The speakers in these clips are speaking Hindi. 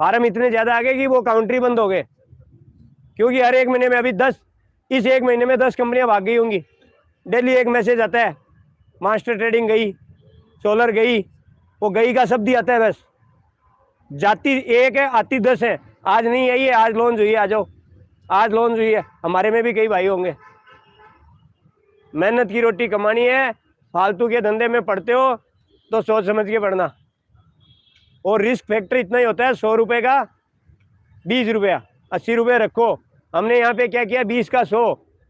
फार्म इतने ज़्यादा आ गए कि वो काउंट्री बंद हो गए, क्योंकि हर एक महीने में अभी 10, इस एक महीने में 10 कंपनियां भाग गई होंगी। डेली एक मैसेज आता है, मास्टर ट्रेडिंग गई, सोलर गई, वो गई का शब्द ही आता है बस। जाती एक है, आती 10 है। आज नहीं आई है, आज लॉन्च हुई है, आ जाओ, आज लॉन्च हुई है। हमारे में भी कई भाई होंगे। मेहनत की रोटी कमानी है, फालतू के धंधे में पढ़ते हो तो सोच समझ के पढ़ना। और रिस्क फैक्टर इतना ही होता है, 100 रुपये का 20 रुपया, 80 रुपये रखो। हमने यहाँ पे क्या किया, 20 का 100,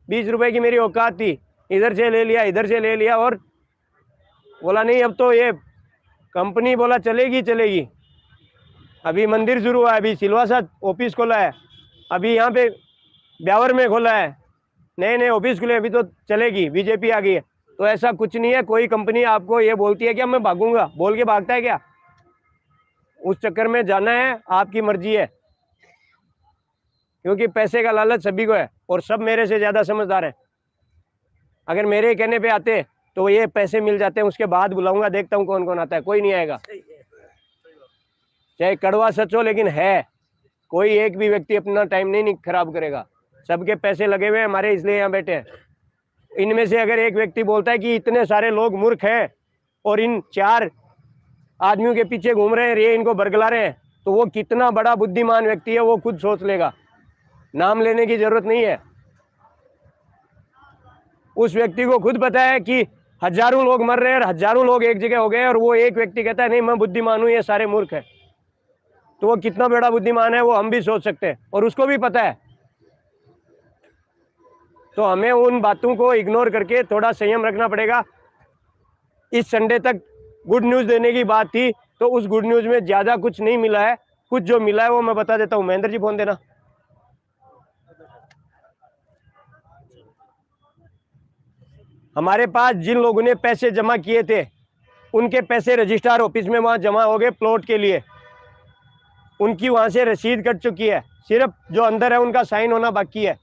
20 रुपये की मेरी औकात थी, इधर से ले लिया, इधर से ले लिया, और बोला नहीं अब तो ये कंपनी बोला चलेगी चलेगी। अभी मंदिर शुरू हुआ है, अभी सिलवासा ऑफिस खोला है, अभी यहाँ पे ब्यावर में खोला है, नए नए ऑफिस खुले, अभी तो चलेगी, बीजेपी आ गई है। तो ऐसा कुछ नहीं है, कोई कंपनी आपको ये बोलती है कि मैं भागूंगा, बोल के भागता है क्या? उस चक्कर में जाना है, आपकी मर्जी है, क्योंकि पैसे का लालच सभी को है, और सब मेरे से ज़्यादा समझदार हैं। अगर मेरे कहने पे आते तो ये पैसे मिल जाते हैं, उसके बाद बुलाऊंगा, देखता हूँ कौन कौन आता है। कोई नहीं आएगा, चाहे कड़वा सच हो, लेकिन है, कोई एक भी व्यक्ति अपना टाइम नहीं खराब करेगा। सबके पैसे लगे हुए हैं हमारे, इसलिए यहाँ बैठे हैं। इनमें से अगर एक व्यक्ति बोलता है कि इतने सारे लोग मूर्ख हैं और इन 4 आदमियों के पीछे घूम रहे हैं, ये इनको बरगला रहे हैं, तो वो कितना बड़ा बुद्धिमान व्यक्ति है, वो खुद सोच लेगा। नाम लेने की जरूरत नहीं है। उस व्यक्ति को खुद पता है कि हजारों लोग मर रहे हैं और हजारों लोग एक जगह हो गए, और वो एक व्यक्ति कहता है नहीं मैं बुद्धिमान हूं, ये सारे मूर्ख हैं। तो वो कितना बड़ा बुद्धिमान है वो हम भी सोच सकते हैं, और उसको भी पता है। तो हमें उन बातों को इग्नोर करके थोड़ा संयम रखना पड़ेगा। इस संडे तक गुड न्यूज़ देने की बात थी, तो उस गुड न्यूज़ में ज़्यादा कुछ नहीं मिला है। कुछ जो मिला है वो मैं बता देता हूँ। महेंद्र जी फोन देना। हमारे पास जिन लोगों ने पैसे जमा किए थे, उनके पैसे रजिस्ट्रार ऑफिस में वहाँ जमा हो गए प्लॉट के लिए, उनकी वहाँ से रसीद कट चुकी है। सिर्फ जो अंदर है उनका साइन होना बाकी है।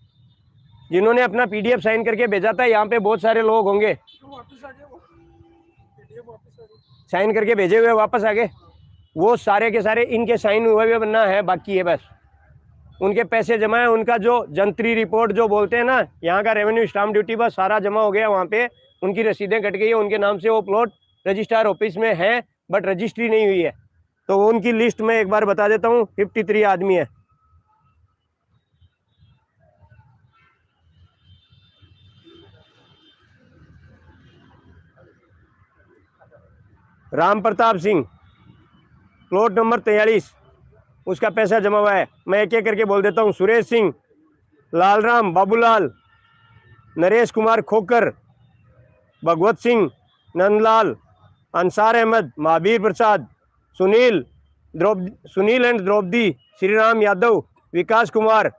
जिन्होंने अपना पीडीएफ साइन करके भेजा था, यहाँ पे बहुत सारे लोग होंगे, साइन करके भेजे हुए वापस आ गए, वो सारे के सारे इनके साइन हुए हुए बनना है बाकी है। बस उनके पैसे जमा है, उनका जो जंत्री रिपोर्ट जो बोलते हैं ना, यहाँ का रेवेन्यू स्टाम्प ड्यूटी, बस सारा जमा हो गया वहाँ पे। उनकी रसीदें कट गई है, उनके नाम से वो प्लॉट रजिस्ट्रार ऑफिस में है, बट रजिस्ट्री नहीं हुई है। तो उनकी लिस्ट में एक बार बता देता हूँ, 53 आदमी है। राम प्रताप सिंह, प्लॉट नंबर 43, उसका पैसा जमा हुआ है। मैं एक एक करके बोल देता हूँ। सुरेश सिंह, लालराम, बाबूलाल, नरेश कुमार खोकर, भगवत सिंह, नंदलाल, अंसार अहमद, महावीर प्रसाद, सुनील एंड द्रौपदी, श्रीराम यादव, विकास कुमार,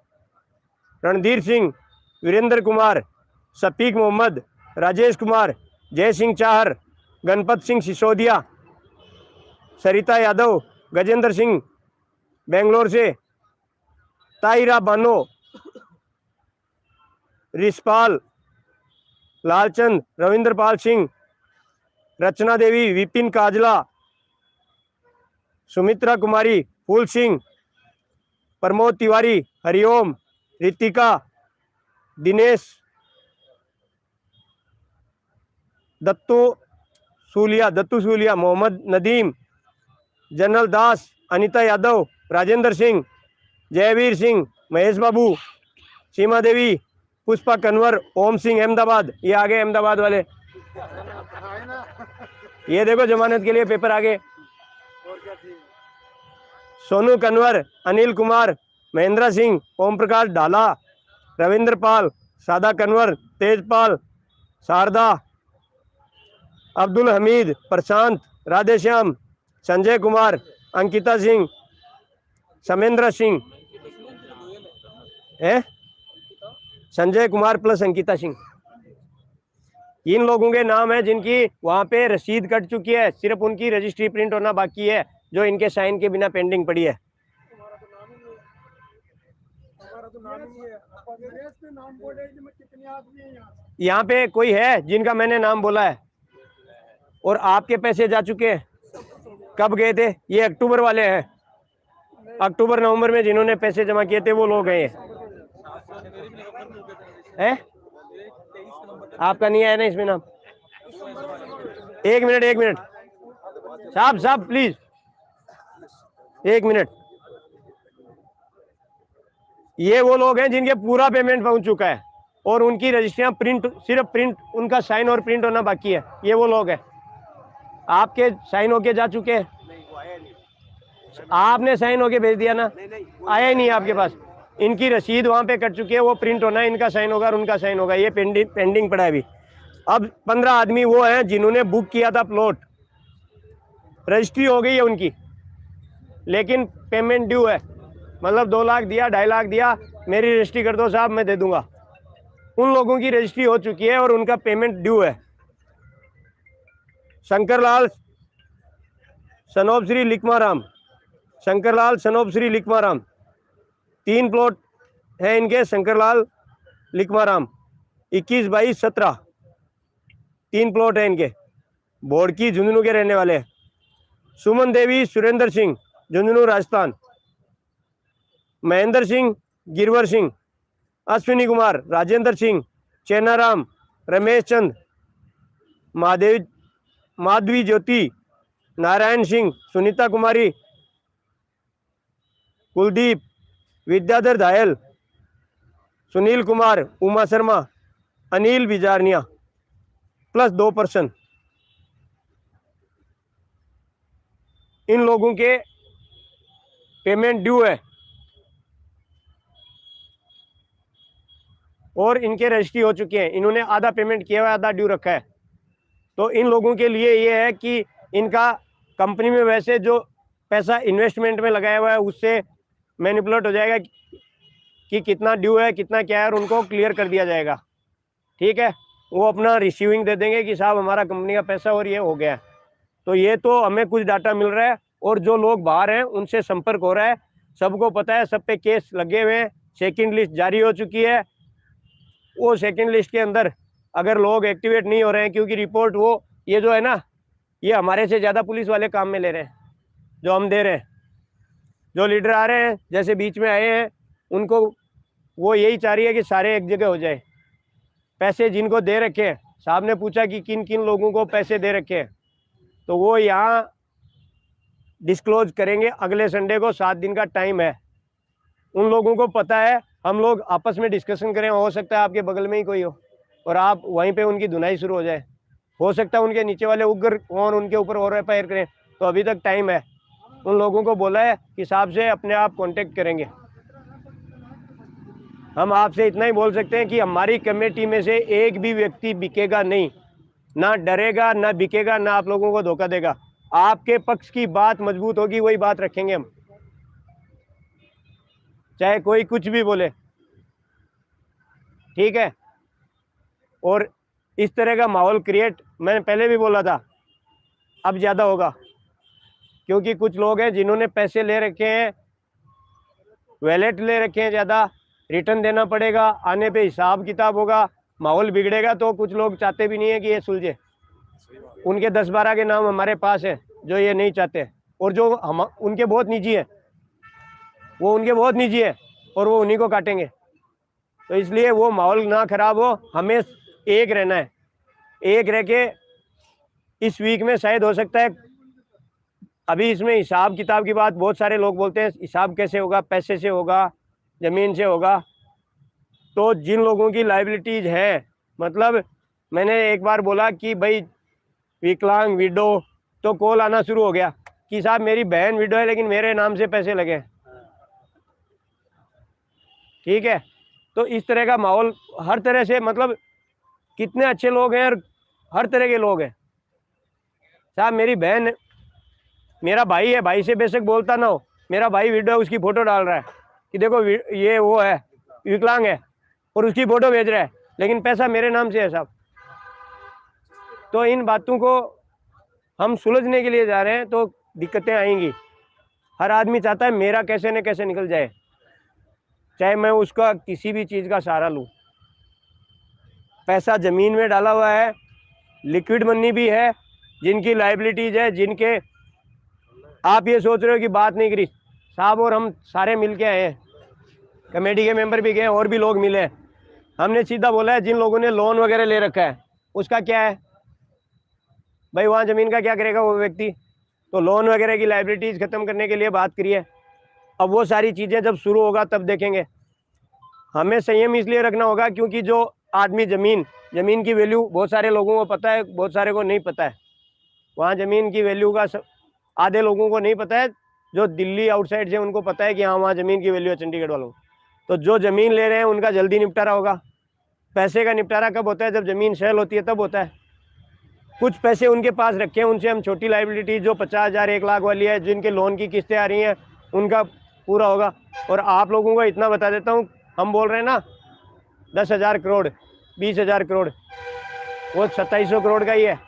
रणधीर सिंह, वीरेंद्र कुमार, शफीक मोहम्मद, राजेश कुमार, जय सिंह चाहर, गणपत सिंह सिसोदिया, सरिता यादव, गजेंद्र सिंह बेंगलोर से, ताहिरा बानो, रिशपाल, लालचंद, रविंद्रपाल सिंह, रचना देवी, विपिन काजला, सुमित्रा कुमारी, फूल सिंह, प्रमोद तिवारी, हरिओम, रितिका, दिनेश, दत्तू सूलिया, मोहम्मद नदीम, जनरल दास, अनीता यादव, राजेंद्र सिंह, जयवीर सिंह, महेश बाबू, सीमा देवी, पुष्पा कन्वर, ओम सिंह अहमदाबाद। ये आगे अहमदाबाद वाले, ये देखो जमानत के लिए पेपर आगे। सोनू कन्वर, अनिल कुमार, महेंद्र सिंह, ओम प्रकाश ढाला, रविंद्र पाल, सादा कन्वर, तेजपाल, शारदा, अब्दुल हमीद, प्रशांत, राधेश्याम, संजय कुमार, अंकिता सिंह, समेंद्र सिंह है, संजय कुमार प्लस अंकिता सिंह। इन लोगों के नाम है जिनकी वहाँ पे रसीद कट चुकी है, सिर्फ उनकी रजिस्ट्री प्रिंट होना बाकी है, जो इनके साइन के बिना पेंडिंग पड़ी है। यहाँ पे कोई है जिनका मैंने नाम बोला है और आपके पैसे जा चुके हैं? कब गए थे? ये अक्टूबर वाले हैं। अक्टूबर नवंबर में जिन्होंने पैसे जमा किए थे वो लोग हैं हैं? आपका नहीं आया ना इसमें नाम? एक मिनट साहब प्लीज, एक मिनट। ये वो लोग हैं जिनके पूरा पेमेंट पहुंच चुका है और उनकी रजिस्ट्रियां सिर्फ प्रिंट उनका साइन और प्रिंट होना बाकी है। ये वो लोग हैं। आपके साइन होके जा चुके हैं? आपने साइन होके भेज दिया ना? आया ही नहीं आपके पास। इनकी रसीद वहां पे कट चुकी है, वो प्रिंट होना है, इनका साइन होगा और उनका साइन होगा। ये पेंडिंग पड़ा है अभी। अब 15 आदमी वो हैं जिन्होंने बुक किया था प्लॉट, रजिस्ट्री हो गई है उनकी, लेकिन पेमेंट ड्यू है। मतलब 2 लाख दिया, 2.5 लाख दिया, मेरी रजिस्ट्री कर दो साहब, मैं दे दूंगा। उन लोगों की रजिस्ट्री हो चुकी है और उनका पेमेंट ड्यू है। शंकरलाल सनोब श्री लिकमाराम, शंकरलाल सनोब श्री लिकमाराम, 3 प्लॉट है इनके। शंकरलाल लिकमाराम 21, 22, 17 3 प्लॉट है इनके। बोड़की झुंझुनू के रहने वाले हैं। सुमन देवी सुरेंद्र सिंह झुंझुनू राजस्थान, महेंद्र सिंह गिरवर सिंह, अश्विनी कुमार, राजेंद्र सिंह, चेनाराम, रमेश चंद, माधवी ज्योति, नारायण सिंह, सुनीता कुमारी, कुलदीप, विद्याधर धायल, सुनील कुमार, उमा शर्मा, अनिल बिजारनिया प्लस 2 पर्सन। इन लोगों के पेमेंट ड्यू है और इनके रजिस्ट्री हो चुके हैं। इन्होंने आधा पेमेंट किया हुआ, आधा ड्यू रखा है। तो इन लोगों के लिए ये है कि इनका कंपनी में वैसे जो पैसा इन्वेस्टमेंट में लगाया हुआ है उससे मैनिपुलेट हो जाएगा कि कितना ड्यू है, कितना क्या है, और उनको क्लियर कर दिया जाएगा। ठीक है, वो अपना रिसीविंग दे देंगे कि साहब हमारा कंपनी का पैसा और ये हो गया है। तो ये तो हमें कुछ डाटा मिल रहा है और जो लोग बाहर हैं उनसे संपर्क हो रहा है, सबको पता है, सब पे केस लगे हुए हैं। सेकंड लिस्ट जारी हो चुकी है। वो सेकंड लिस्ट के अंदर अगर लोग एक्टिवेट नहीं हो रहे हैं, क्योंकि रिपोर्ट वो ये जो है ना, ये हमारे से ज़्यादा पुलिस वाले काम में ले रहे हैं जो हम दे रहे हैं। जो लीडर आ रहे हैं, जैसे बीच में आए हैं, उनको वो यही चाह रही है कि सारे एक जगह हो जाए। पैसे जिनको दे रखे हैं, साहब ने पूछा कि किन किन लोगों को पैसे दे रखे हैं, तो वो यहाँ डिस्क्लोज करेंगे अगले संडे को। 7 दिन का टाइम है। उन लोगों को पता है, हम लोग आपस में डिस्कशन करें। हो सकता है आपके बगल में ही कोई हो और आप वहीं पे उनकी धुनाई शुरू हो जाए। हो सकता है उनके नीचे वाले उग्र और उनके ऊपर और एफआईआर करें। तो अभी तक टाइम है। उन लोगों को बोला है कि साहब से अपने आप कांटेक्ट करेंगे। हम आपसे इतना ही बोल सकते हैं कि हमारी कमेटी में से एक भी व्यक्ति बिकेगा नहीं, ना डरेगा, ना बिकेगा, ना आप लोगों को धोखा देगा। आपके पक्ष की बात मजबूत होगी, वही बात रखेंगे हम, चाहे कोई कुछ भी बोले। ठीक है, और इस तरह का माहौल क्रिएट, मैंने पहले भी बोला था, अब ज़्यादा होगा, क्योंकि कुछ लोग हैं जिन्होंने पैसे ले रखे हैं, वैलेट ले रखे हैं, ज़्यादा रिटर्न देना पड़ेगा, आने पे हिसाब किताब होगा, माहौल बिगड़ेगा। तो कुछ लोग चाहते भी नहीं है कि ये सुलझे। उनके 10-12 के नाम हमारे पास है जो ये नहीं चाहते, और जो हम उनके बहुत निजी है, वो उनके बहुत निजी है और वो उन्हीं को काटेंगे। तो इसलिए वो माहौल ना खराब हो, हमें एक रहना है। एक रह के इस वीक में शायद हो सकता है, अभी इसमें हिसाब किताब की बात बहुत सारे लोग बोलते हैं, हिसाब कैसे होगा, पैसे से होगा, ज़मीन से होगा। तो जिन लोगों की लाइबिलिटीज है, मतलब मैंने एक बार बोला कि भाई विकलांग, विडो, तो कॉल आना शुरू हो गया कि साहब मेरी बहन विडो है लेकिन मेरे नाम से पैसे लगे। ठीक है, तो इस तरह का माहौल हर तरह से, मतलब कितने अच्छे लोग हैं और हर तरह के लोग हैं। साहब मेरी बहन, मेरा भाई है, भाई से बेशक बोलता ना हो, मेरा भाई विडो है, उसकी फ़ोटो डाल रहा है कि देखो ये वो है, विकलांग है, और उसकी फ़ोटो भेज रहा है, लेकिन पैसा मेरे नाम से है साहब। तो इन बातों को हम सुलझने के लिए जा रहे हैं, तो दिक्कतें आएंगी। हर आदमी चाहता है मेरा कैसे न कैसे निकल जाए, चाहे मैं उसका किसी भी चीज़ का सहारा लूँ। पैसा ज़मीन में डाला हुआ है, लिक्विड मनी भी है, जिनकी लाइबिलिटीज़ है, जिनके आप ये सोच रहे हो कि बात नहीं करी, साहब और हम सारे मिल के आए हैं, कमेटी के मेंबर भी गए और भी लोग मिले। हमने सीधा बोला है जिन लोगों ने लोन वगैरह ले रखा है उसका क्या है भाई, वहाँ ज़मीन का क्या करेगा वो व्यक्ति। तो लोन वगैरह की लाइबिलिटीज़ ख़त्म करने के लिए बात करिए। अब वो सारी चीज़ें जब शुरू होगा तब देखेंगे। हमें संयम इसलिए रखना होगा क्योंकि जो आदमी ज़मीन की वैल्यू बहुत सारे लोगों को पता है, बहुत सारे को नहीं पता है। वहाँ ज़मीन की वैल्यू का आधे लोगों को नहीं पता है। जो दिल्ली आउटसाइड से उनको पता है कि हाँ वहाँ ज़मीन की वैल्यू है चंडीगढ़ वालों। तो जो ज़मीन ले रहे हैं उनका जल्दी निपटारा होगा। पैसे का निपटारा कब होता है, जब ज़मीन सेल होती है तब होता है। कुछ पैसे उनके पास रखे हैं, उनसे हम छोटी लाइबिलिटी जो 50,000 1 लाख वाली है, जिनके लोन की किस्तें आ रही हैं उनका पूरा होगा। और आप लोगों को इतना बता देता हूँ, हम बोल रहे हैं ना 10,000 करोड़ 20,000 करोड़, वो 2700 करोड़ का ही है।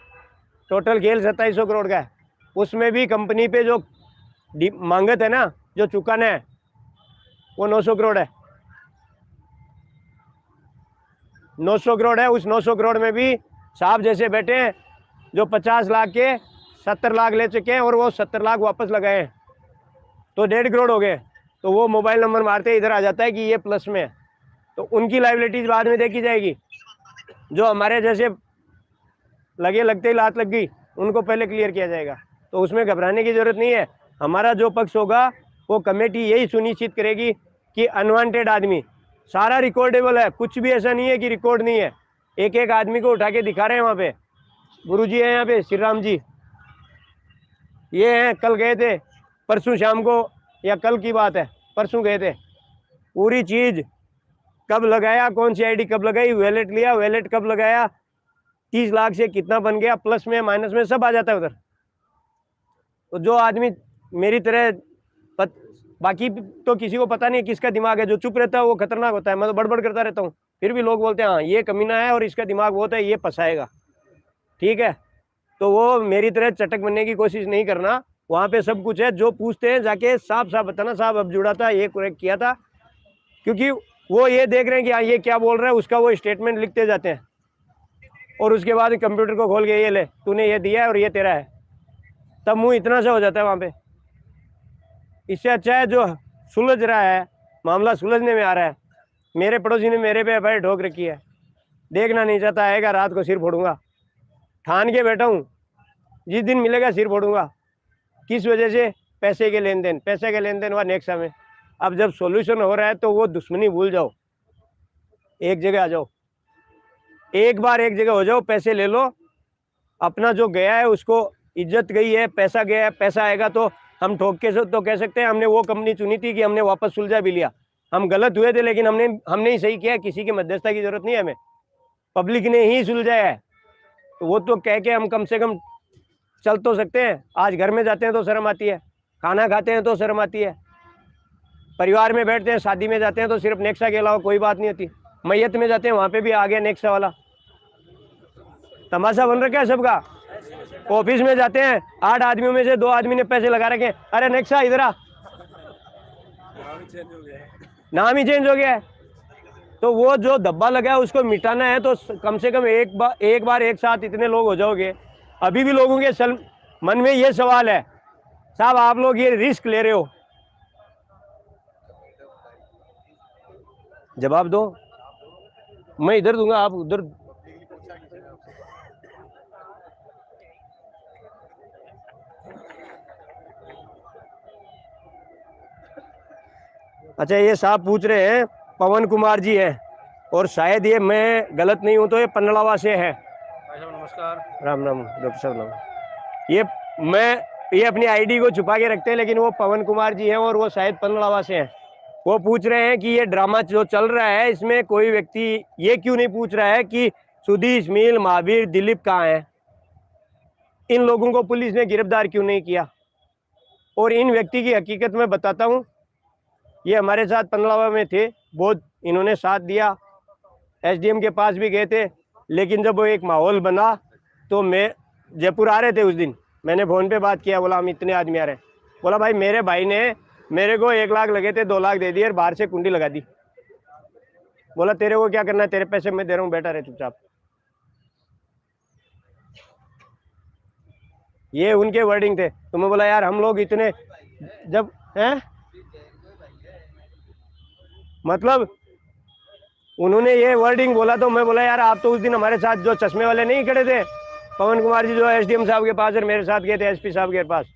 टोटल खेल 2700 करोड़ का है। उसमें भी कंपनी पे जो मांगत है ना, जो चुकाना है, वो 900 करोड़ है। 900 करोड़ है। उस 900 करोड़ में भी साहब जैसे बैठे हैं जो 50 लाख के 70 लाख ले चुके हैं और वो 70 लाख वापस लगाए हैं, तो 1.5 करोड़ हो गए। तो वो मोबाइल नंबर मारते इधर आ जाता है कि ये प्लस में है। तो उनकी लाइबिलिटीज बाद में देखी जाएगी। जो हमारे जैसे लगते ही लात लग गई उनको पहले क्लियर किया जाएगा। तो उसमें घबराने की ज़रूरत नहीं है। हमारा जो पक्ष होगा वो कमेटी यही सुनिश्चित करेगी कि अनवांटेड आदमी, सारा रिकॉर्डेबल है, कुछ भी ऐसा नहीं है कि रिकॉर्ड नहीं है। एक एक आदमी को उठा के दिखा रहे हैं। वहाँ पे गुरुजी है, यहाँ पे श्री राम जी ये हैं, कल गए थे, परसों शाम को, या कल की बात है, परसों गए थे। पूरी चीज़ कब लगाया, कौन सी आईडी कब लगाई, वैलेट लिया, वैलेट कब लगाया, 30 लाख से कितना बन गया, प्लस में माइनस में सब आ जाता है उधर। तो जो आदमी मेरी तरह बाकी तो किसी को पता नहीं किसका दिमाग है, जो चुप रहता है वो खतरनाक होता है। मैं तो बड़बड़ करता रहता हूँ, फिर भी लोग बोलते हैं हाँ ये कमीना है और इसका दिमाग बहुत है, ये फंसाएगा। ठीक है, तो वो मेरी तरह चटक बनने की कोशिश नहीं करना। वहाँ पे सब कुछ है। जो पूछते हैं जाके साफ साफ बताना, साहब अब जुड़ा था, ये करेक्ट किया था। क्योंकि वो ये देख रहे हैं कि हाँ ये क्या बोल रहा है, उसका वो स्टेटमेंट लिखते जाते हैं और उसके बाद कंप्यूटर को खोल के ये ले तूने ये दिया है और ये तेरा है, तब मुंह इतना सा हो जाता है वहाँ पे। इससे अच्छा है जो सुलझ रहा है, मामला सुलझने में आ रहा है। मेरे पड़ोसी ने मेरे पे एफआईआर ठोक रखी है, देखना नहीं चाहता, आएगा रात को सिर फोड़ूंगा, ठान के बैठा हूँ, जिस दिन मिलेगा सिर फोड़ूंगा। किस वजह से? पैसे के लेन देन, पैसे के लेन देन हुआ नेक्सा में। अब जब सॉल्यूशन हो रहा है तो वो दुश्मनी भूल जाओ, एक जगह आ जाओ, एक बार एक जगह हो जाओ, पैसे ले लो। अपना जो गया है उसको, इज्जत गई है, पैसा गया है, पैसा आएगा तो हम ठोक के तो कह सकते हैं हमने वो कंपनी चुनी थी कि हमने वापस सुलझा भी लिया। हम गलत हुए थे लेकिन हमने ही सही किया, किसी की मध्यस्थता की जरूरत नहीं है हमें, पब्लिक ने ही सुलझाया है। तो वो तो कह के हम कम से कम चल तो सकते हैं। आज घर में जाते हैं तो शर्म आती है, खाना खाते हैं तो शर्म आती है, परिवार में बैठते हैं, शादी में जाते हैं तो सिर्फ नेक्सा के अलावा कोई बात नहीं होती। मैयत में जाते हैं वहाँ पे भी आ गया नेक्सा वाला, तमाशा बन रखा है सबका। ऑफिस में जाते हैं, 8 आदमियों में से 2 आदमी ने पैसे लगा रखे हैं, अरे नेक्सा इधर आ, नाम ही चेंज हो गया है। तो वो जो धब्बा लगा है उसको मिटाना है तो कम से कम एक बार एक साथ इतने लोग हो जाओगे। अभी भी लोगों के मन में ये सवाल है, साहब आप लोग ये रिस्क ले रहे हो, जवाब दो। मैं इधर दूंगा, आप उधर। अच्छा, ये साहब पूछ रहे हैं, पवन कुमार जी हैं, और शायद ये मैं गलत नहीं हूं तो ये पन्नड़ावा से है। नमस्कार। राम राम डॉक्टर साहब राम। ये अपनी आईडी को छुपा के रखते हैं, लेकिन वो पवन कुमार जी हैं और वो शायद पन्नड़ावा से हैं। वो पूछ रहे हैं कि ये ड्रामा जो चल रहा है इसमें कोई व्यक्ति ये क्यों नहीं पूछ रहा है कि सुधी, इस्माइल, महावीर, दिलीप कहाँ हैं, इन लोगों को पुलिस ने गिरफ्तार क्यों नहीं किया। और इन व्यक्ति की हकीकत में बताता हूँ, ये हमारे साथ पन्नड़ावा में थे, बहुत इन्होंने साथ दिया, एसडीएम के पास भी गए थे। लेकिन जब वो एक माहौल बना तो मैं जयपुर आ रहे थे उस दिन, मैंने फ़ोन पे बात किया, बोला हम इतने आदमी आ रहे हैं। बोला भाई मेरे भाई ने मेरे को 1 लाख लगे थे, 2 लाख दे दिए और बाहर से कुंडी लगा दी। बोला तेरे को क्या करना है, तेरे पैसे मैं दे रहा हूँ, बैठा रहे चुपचाप। ये उनके वर्डिंग थे। तो मैं बोला यार हम लोग इतने जब हैं मतलब उन्होंने ये वर्डिंग बोला तो मैं बोला यार आप तो उस दिन हमारे साथ जो चश्मे वाले नहीं खड़े थे, पवन कुमार जी जो एसडीएम साहब के पास और मेरे साथ गए थे एसपी साहब के पास,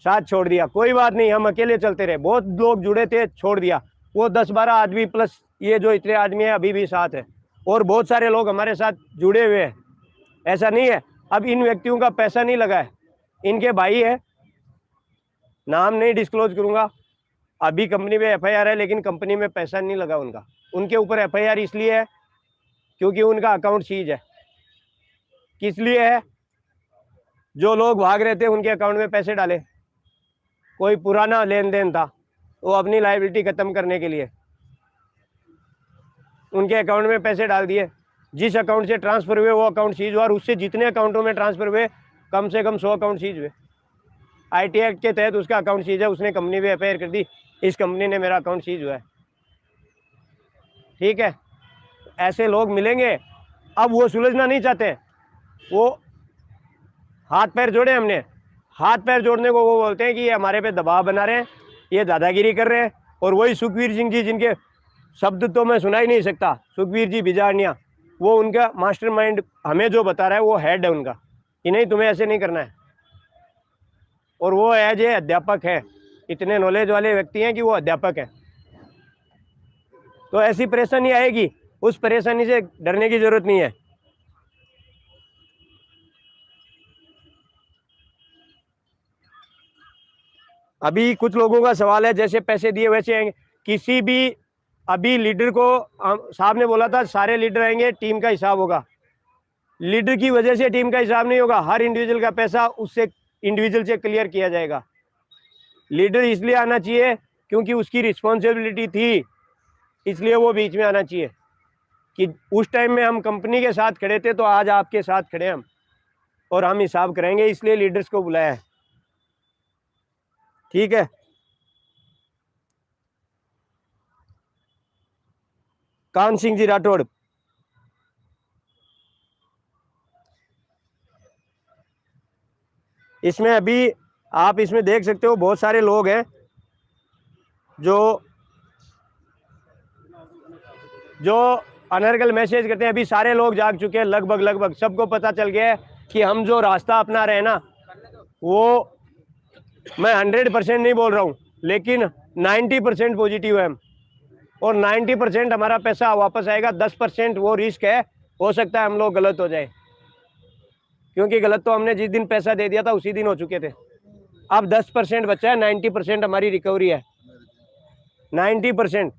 साथ छोड़ दिया। कोई बात नहीं, हम अकेले चलते रहे, बहुत लोग जुड़े थे, छोड़ दिया। वो 10-12 आदमी प्लस ये जो इतने आदमी है अभी भी साथ है, और बहुत सारे लोग हमारे साथ जुड़े हुए हैं, ऐसा नहीं है। अब इन व्यक्तियों का पैसा नहीं लगा है, इनके भाई है, नाम नहीं डिस्क्लोज करूंगा, अभी कंपनी में एफआईआर है लेकिन कंपनी में पैसा नहीं लगा उनका। उनके ऊपर एफआईआर इसलिए है क्योंकि उनका अकाउंट सीज है। किस लिए है? जो लोग भाग रहे थे उनके अकाउंट में पैसे डाले, कोई पुराना लेन देन था, वो अपनी लायबिलिटी खत्म करने के लिए उनके अकाउंट में पैसे डाल दिए। जिस अकाउंट से ट्रांसफर हुए वो अकाउंट सीज हुआ, और उससे जितने अकाउंटों में ट्रांसफर हुए कम से कम 100 अकाउंट सीज हुए। आईटी एक्ट के तहत उसका अकाउंट सीज है, उसने कंपनी पे एफआईआर कर दी, इस कंपनी ने मेरा अकाउंट सीज हुआ है। ठीक है, ऐसे लोग मिलेंगे। अब वो सुलझना नहीं चाहते, वो हाथ पैर जोड़े हमने, हाथ पैर जोड़ने को वो बोलते हैं कि ये हमारे पे दबाव बना रहे हैं, ये दादागिरी कर रहे हैं। और वही सुखवीर सिंह जी, जिनके शब्द तो मैं सुना ही नहीं सकता, सुखवीर जी बिजारनिया, वो उनका मास्टरमाइंड हमें जो बता रहा है वो हेड है उनका, कि नहीं तुम्हें ऐसे नहीं करना है। और वो एज ए अध्यापक है, इतने नॉलेज वाले व्यक्ति हैं कि वो अध्यापक है। तो ऐसी परेशानी आएगी, उस परेशानी से डरने की जरूरत नहीं है। अभी कुछ लोगों का सवाल है जैसे पैसे दिए वैसे आएंगे, किसी भी अभी लीडर को साहब ने बोला था सारे लीडर आएंगे, टीम का हिसाब होगा। लीडर की वजह से टीम का हिसाब नहीं होगा, हर इंडिविजुअल का पैसा उससे इंडिविजुअल से क्लियर किया जाएगा। लीडर इसलिए आना चाहिए क्योंकि उसकी रिस्पॉन्सिबिलिटी थी, इसलिए वो बीच में आना चाहिए कि उस टाइम में हम कंपनी के साथ खड़े थे, तो आज आपके साथ खड़े हम, और हम हिसाब करेंगे, इसलिए लीडर्स को बुलाया है। ठीक है, कान सिंह जी राठौड़, इसमें अभी आप इसमें देख सकते हो बहुत सारे लोग हैं जो अनर्गल मैसेज करते हैं। अभी सारे लोग जाग चुके हैं, लगभग सबको पता चल गया है कि हम जो रास्ता अपना रहे हैं ना, वो मैं 100% नहीं बोल रहा हूँ, लेकिन 90% पॉजिटिव है हम, और 90% हमारा पैसा वापस आएगा। 10% वो रिस्क है, हो सकता है हम लोग गलत हो जाए, क्योंकि गलत तो हमने जिस दिन पैसा दे दिया था उसी दिन हो चुके थे। अब 10% बचा है, 90% हमारी रिकवरी है, 90%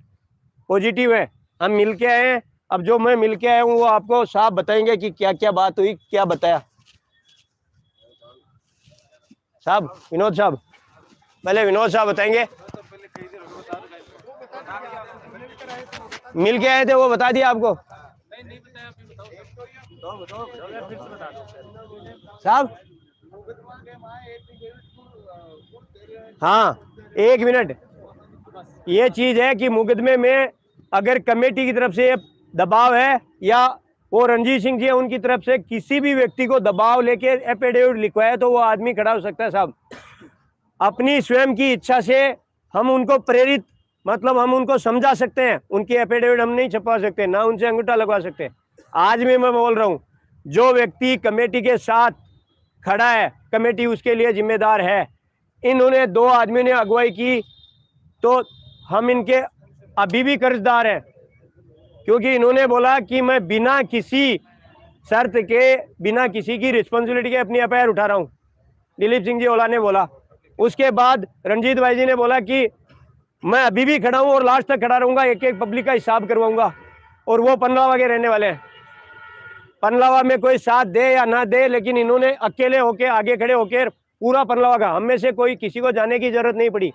पॉजिटिव है। हम मिल के आए हैं, अब जो मैं मिल के आया हूँ वो आपको साफ बताएंगे कि क्या क्या बात हुई, क्या बताया। साहब, विनोद साहब, पहले विनोद साहब बताएंगे। मिल के आए थे वो बता दिया आपको साहब? हाँ, 1 मिनट। ये चीज है कि मुकदमे में अगर कमेटी की तरफ से दबाव है या वो रणजीत सिंह जी है उनकी तरफ से किसी भी व्यक्ति को दबाव लेके एफिडेविट लिखवाया, तो वो आदमी खड़ा हो सकता है साहब। अपनी स्वयं की इच्छा से हम उनको प्रेरित, मतलब हम उनको समझा सकते हैं, उनकी एफिडेविट हम नहीं छपवा सकते, ना उनसे अंगूठा लगवा सकते। आज भी मैं बोल रहा हूँ, जो व्यक्ति कमेटी के साथ खड़ा है, कमेटी उसके लिए जिम्मेदार है। इन्होंने 2 आदमियों ने अगुवाई की, तो हम इनके अभी भी कर्जदार हैं, क्योंकि इन्होंने बोला कि मैं बिना किसी शर्त के, बिना किसी की रिस्पॉन्सिबिलिटी के अपनी एफआईआर उठा रहा हूँ। दिलीप सिंह जी ओला ने बोला। उसके बाद रंजीत भाई जी ने बोला कि मैं अभी भी खड़ा हूँ और लास्ट तक खड़ा रहूंगा, एक एक पब्लिक का हिसाब करवाऊंगा। और वो पनलावा के रहने वाले हैं, पनलावा में कोई साथ दे या ना दे, लेकिन इन्होंने अकेले होके आगे खड़े होकर पूरा पनलावा का, हम में से कोई किसी को जाने की जरूरत नहीं पड़ी।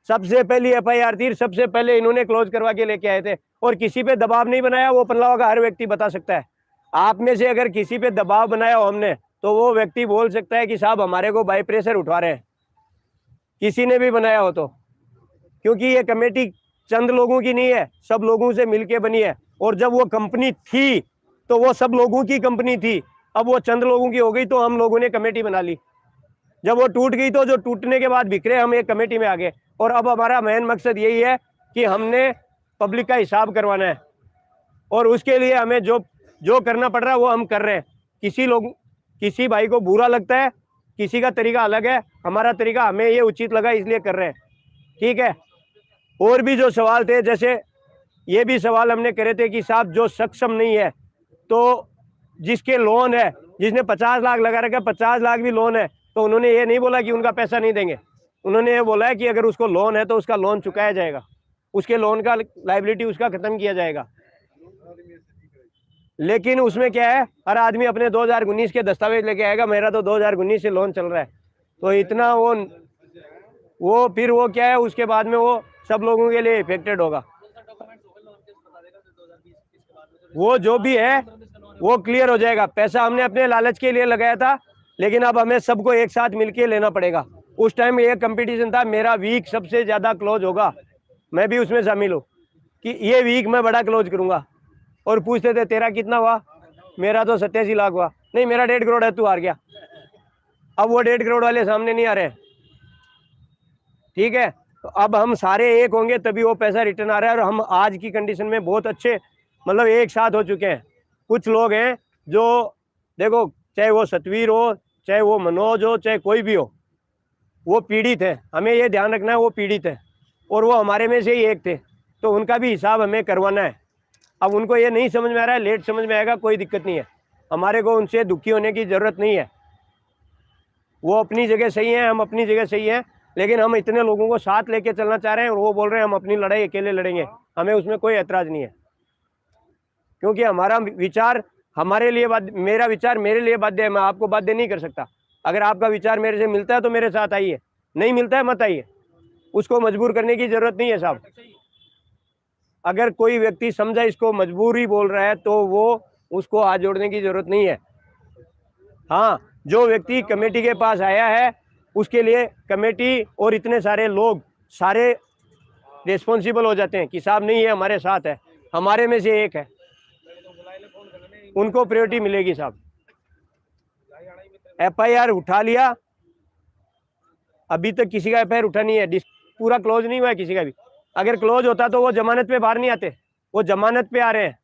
सबसे पहली एफआईआर थी, सबसे पहले इन्होंने क्लोज करवा के लेके आए थे, और किसी पे दबाव नहीं बनाया। वो पनलावा का हर व्यक्ति बता सकता है। आप में से अगर किसी पे दबाव बनाया हो हमने, तो वो व्यक्ति बोल सकता है कि साहब हमारे को बाई प्रेशर उठवा रहे हैं, किसी ने भी बनाया हो तो। क्योंकि ये कमेटी चंद लोगों की नहीं है, सब लोगों से मिलके बनी है। और जब वो कंपनी थी तो वो सब लोगों की कंपनी थी, अब वो चंद लोगों की हो गई तो हम लोगों ने कमेटी बना ली। जब वो टूट गई तो जो टूटने के बाद बिखरे, हम एक कमेटी में आ गए। और अब हमारा मेन मकसद यही है कि हमने पब्लिक का हिसाब करवाना है, और उसके लिए हमें जो जो करना पड़ रहा है वो हम कर रहे हैं। किसी भाई को बुरा लगता है, किसी का तरीका अलग है, हमारा तरीका हमें ये उचित लगा इसलिए कर रहे हैं, ठीक है। और भी जो सवाल थे, जैसे ये भी सवाल हमने करे थे कि साहब जो सक्षम नहीं है, तो जिसके लोन है, जिसने 50 लाख लगा रखा है, 50 लाख भी लोन है, तो उन्होंने ये नहीं बोला कि उनका पैसा नहीं देंगे, उन्होंने ये बोला है कि अगर उसको लोन है तो उसका लोन चुकाया जाएगा, उसके लोन का लाइबिलिटी उसका खत्म किया जाएगा। लेकिन उसमें क्या है, हर आदमी अपने 2019 के दस्तावेज लेके आएगा, मेरा तो 2019 से लोन चल रहा है, तो इतना वो फिर वो क्या है, उसके बाद में वो सब लोगों के लिए इफेक्टेड होगा। वो जो भी है वो क्लियर हो जाएगा। पैसा हमने अपने लालच के लिए लगाया था, लेकिन अब हमें सबको एक साथ मिलके लेना पड़ेगा। उस टाइम ये कंपटीशन था, मेरा वीक सबसे ज़्यादा क्लोज होगा, मैं भी उसमें शामिल हूँ कि ये वीक मैं बड़ा क्लोज करूँगा। और पूछते थे तेरा कितना हुआ, मेरा तो 87 लाख हुआ, नहीं मेरा 1.5 करोड़ है, तू हार गया। अब वो 1.5 करोड़ वाले सामने नहीं आ रहे, ठीक है। तो अब हम सारे एक होंगे तभी वो पैसा रिटर्न आ रहा है, और हम आज की कंडीशन में बहुत अच्छे मतलब एक साथ हो चुके हैं। कुछ लोग हैं जो देखो, चाहे वो सतवीर हो, चाहे वो मनोज हो, चाहे कोई भी हो, वो पीड़ित है, हमें ये ध्यान रखना है वो पीड़ित है, और वो हमारे में से ही एक थे, तो उनका भी हिसाब हमें करवाना है। अब उनको ये नहीं समझ में आ रहा है, लेट समझ में आएगा, कोई दिक्कत नहीं है, हमारे को उनसे दुखी होने की ज़रूरत नहीं है। वो अपनी जगह सही है, हम अपनी जगह सही हैं, लेकिन हम इतने लोगों को साथ लेके चलना चाह रहे हैं, और वो बोल रहे हैं हम अपनी लड़ाई अकेले लड़ेंगे, हमें उसमें कोई ऐतराज़ नहीं है, क्योंकि हमारा विचार हमारे लिए मेरा विचार मेरे लिए बाध्य है, मैं आपको बाध्य नहीं कर सकता। अगर आपका विचार मेरे से मिलता है तो मेरे साथ आइए, नहीं मिलता है मत आइए, उसको मजबूर करने की ज़रूरत नहीं है साहब। अगर कोई व्यक्ति समझा इसको मजबूरी बोल रहा है तो वो उसको हाथ जोड़ने की ज़रूरत नहीं है। हाँ, जो व्यक्ति कमेटी के पास आया है उसके लिए कमेटी और इतने सारे लोग सारे रिस्पॉन्सिबल हो जाते हैं कि साहब नहीं, ये हमारे साथ है, हमारे में से एक है, उनको प्रायोरिटी मिलेगी साहब। FIR उठा लिया, अभी तक किसी का FIR उठा नहीं है, पूरा क्लोज नहीं हुआ है किसी का भी। अगर क्लोज होता तो वो जमानत पे बाहर नहीं आते, वो जमानत पे आ रहे हैं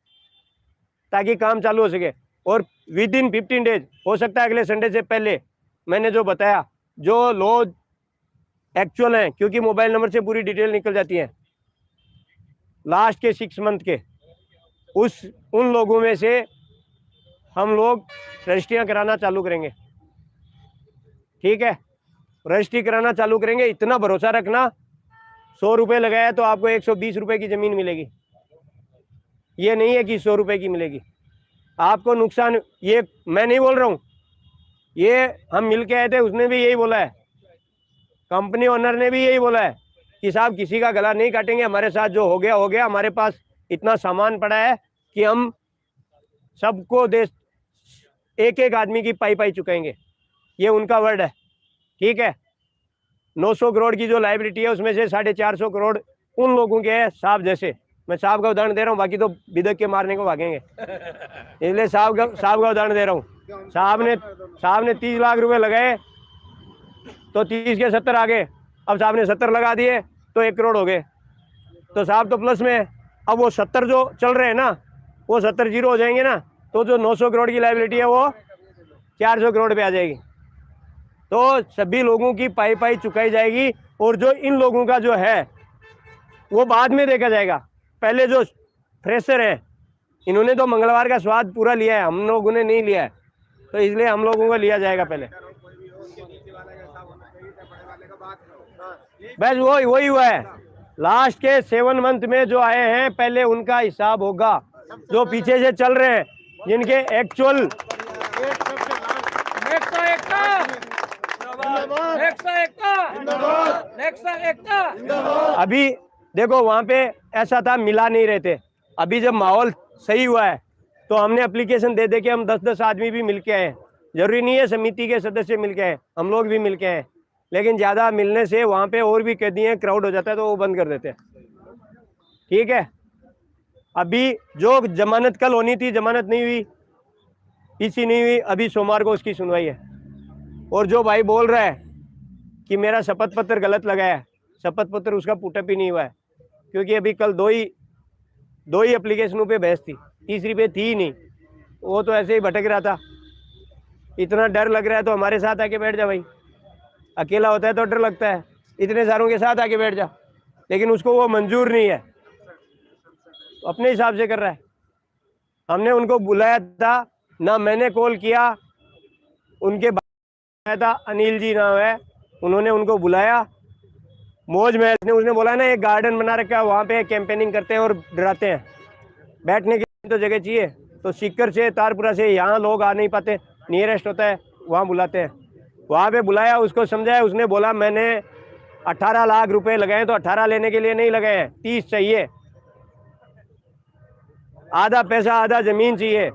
ताकि काम चालू हो सके। और विद इन 15 डेज, हो सकता है अगले संडे से पहले, मैंने जो बताया जो लोग एक्चुअल हैं, क्योंकि मोबाइल नंबर से पूरी डिटेल निकल जाती है लास्ट के 6 मंथ के, उन लोगों में से हम लोग रजिस्ट्रियाँ कराना चालू करेंगे, ठीक है। रजिस्ट्री कराना चालू करेंगे, इतना भरोसा रखना, 100 रुपये लगाया तो आपको 120 रुपये की ज़मीन मिलेगी, ये नहीं है कि 100 रुपये की मिलेगी। आपको नुकसान, ये मैं नहीं बोल रहा हूँ, ये हम मिल के आए थे, उसने भी यही बोला है, कंपनी ओनर ने भी यही बोला है कि साहब किसी का गला नहीं काटेंगे, हमारे साथ जो हो गया हो गया, हमारे पास इतना सामान पड़ा है कि हम सबको एक एक आदमी की पाई चुकाएंगे, ये उनका वर्ड है, ठीक है। 900 करोड़ की जो लाइबिलिटी है उसमें से 450 करोड़ उन लोगों के हैं साहब जैसे, मैं साहब का उदाहरण दे रहा हूँ, बाकी तो बिदक के मारने को भागेंगे, इसलिए साहब का उदाहरण दे रहा हूँ। साहब ने 30 लाख रुपए लगाए तो 30 के 70 आ गए, अब साहब ने 70 लगा दिए तो 1 करोड़ हो गए, तो साहब तो प्लस में है। अब वो 70 जो चल रहे हैं ना, वो 70 जीरो हो जाएंगे ना, तो जो 900 करोड़ की लाइबिलिटी है वो 400 करोड़ पे आ जाएगी, तो सभी लोगों की पाई चुकाई जाएगी। और जो इन लोगों का जो है वो बाद में देखा जाएगा, पहले जो फ्रेशर है इन्होंने तो मंगलवार का स्वाद पूरा लिया है, हम लोगों ने नहीं लिया है, तो इसलिए हम लोगों को लिया जाएगा पहले। बस वही हुआ है, लास्ट के 7 मंथ में जो आए हैं पहले उनका हिसाब होगा, जो पीछे से चल रहे हैं जिनके एक्चुअल अभी देखो वहाँ पे ऐसा था, मिला नहीं रहे थे, अभी जब माहौल सही हुआ है तो हमने एप्लीकेशन दे दे के हम 10-10 आदमी भी मिल के आए, जरूरी नहीं है समिति के सदस्य मिल के आए, हम लोग भी मिल के आए, लेकिन ज़्यादा मिलने से वहाँ पे और भी कैदी हैं, क्राउड हो जाता है तो वो बंद कर देते हैं, ठीक है। अभी जो जमानत कल होनी थी, जमानत नहीं हुई, इसी नहीं हुई, अभी सोमवार को उसकी सुनवाई है। और जो भाई बोल रहा है कि मेरा शपथ पत्र गलत लगाया है, शपथ पत्र उसका पुटअप ही नहीं हुआ है, क्योंकि अभी कल 2 ही 2 ही एप्लीकेशनों पे बहस थी, तीसरी पे थी ही नहीं। वो तो ऐसे ही भटक रहा था। इतना डर लग रहा है तो हमारे साथ आके बैठ जा भाई। अकेला होता है तो डर लगता है, इतने सारों के साथ आके बैठ जा। लेकिन उसको वो मंजूर नहीं है, तो अपने हिसाब से कर रहा है। हमने उनको बुलाया था ना, मैंने कॉल किया, उनके आया था, अनिल जी नाम है, उन्होंने उनको बुलाया। मौज महल ने उसने बोला ना एक गार्डन बना रखा है, वहाँ पे कैंपेनिंग करते हैं और डराते हैं। बैठने की तो जगह चाहिए। तो सीकर से, तारपुरा से यहाँ लोग आ नहीं पाते, नियरेस्ट होता है वहाँ बुलाते हैं। वहाँ पे बुलाया, उसको समझाया, उसने बोला मैंने 18 लाख रुपए लगाए, तो 18 लेने के लिए नहीं लगाए हैं, 30 चाहिए। आधा पैसा आधा जमीन चाहिए।